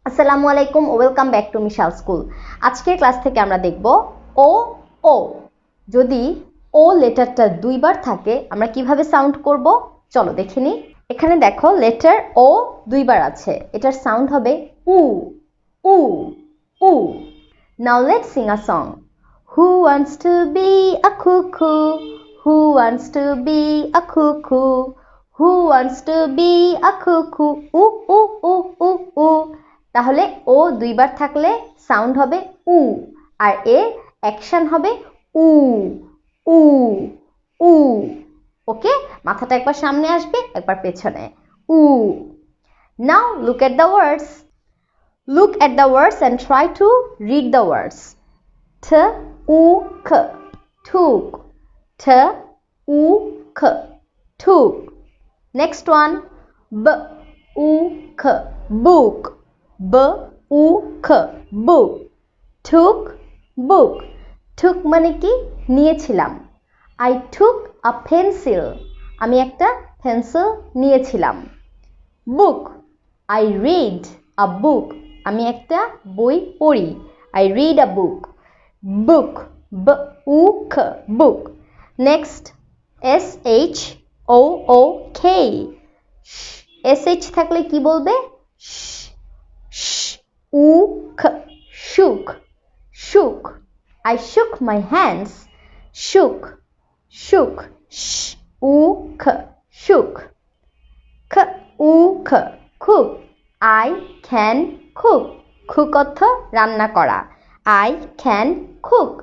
আসসালামু আলাইকুম, welcome back to মিশাল স্কুল। আজকের ক্লাস থেকে আমরা দেখব ও ও। যদি ও লেটারটা দুইবার থাকে আমরা কিভাবে সাউন্ড করব, চলো দেখে নিই। এখানে দেখো লেটার ও দুইবার আছে, এটার সাউন্ড হবে উ উ উ। Now let's sing a song. Who wants to be a cuckoo, who wants to be a cuckoo, who wants to be a cuckoo, উ উ উ উ উ। তাহলে ও দুইবার থাকলে সাউন্ড হবে উ, আর এর অ্যাকশন হবে উ উ উ। ওকে, মাথাটা একবার সামনে আসবে, একবার পেছনে। উ। Now look at the words. Look at the words and try to read the words. T-U-K, took. T-U-K, took. Next one, B-U-K, book. B-U-K, book. Took, book. Took মানে কি? নিয়েছিলাম। I took a pencil. আমি একটা pencil নিয়েছিলাম। Book, I read a book. আমি একটা বই পড়ি। I read a book. Book, B-U-K, book. Next, S-H-O-O-K. S-H থাকলে কি বলবে? sh-u-k, shook, shook. I shook my hands. Shook, shook, sh-u-k, shook. K-U-K, cook. I can cook. Cook অর্থ রান্না করা। I can cook.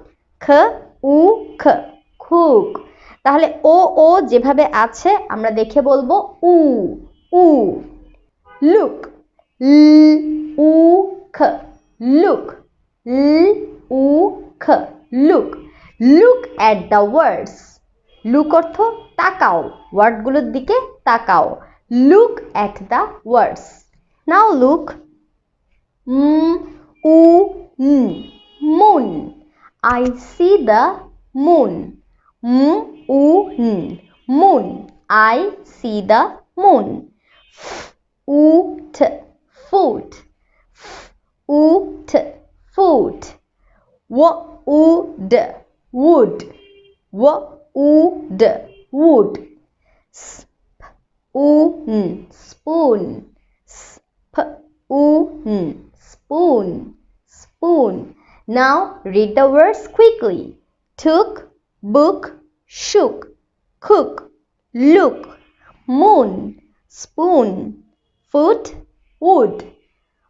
K-U-K, cook. তাহলে ও ও যেভাবে আছে আমরা দেখে বলবো উ উ। Look, L-U-K, look, L-U-K, look. Look at the words. Look অর্থ তাকাও, ওয়ার্ডগুলোর দিকে তাকাও। Look at the words. Now look. Moon. I see the moon. Moon. I see the moon. Foot. Foot. Foot. Foot. Wood. Wood. Wood. Wood. Spoon. Spoon. Spoon. Now read the words quickly. Took, book, shook, cook, look, moon, spoon, foot, wood.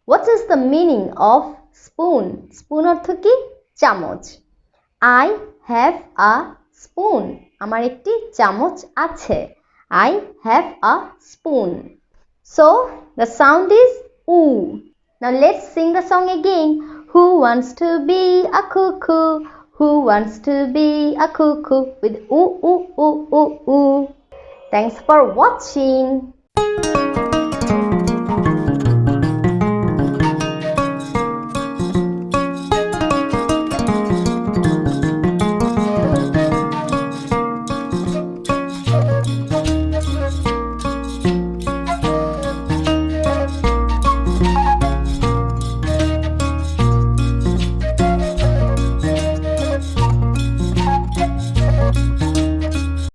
What is the meaning of spoon? Spoon অর্থ কি? চামচ। I have a spoon. আমার একটি চামচ আছে। I have a spoon. So the sound is oo. Now let's sing the song again. Who wants to be a cuckoo? Who wants to be a cuckoo? With oo oo oo oo oo. Thanks for watching.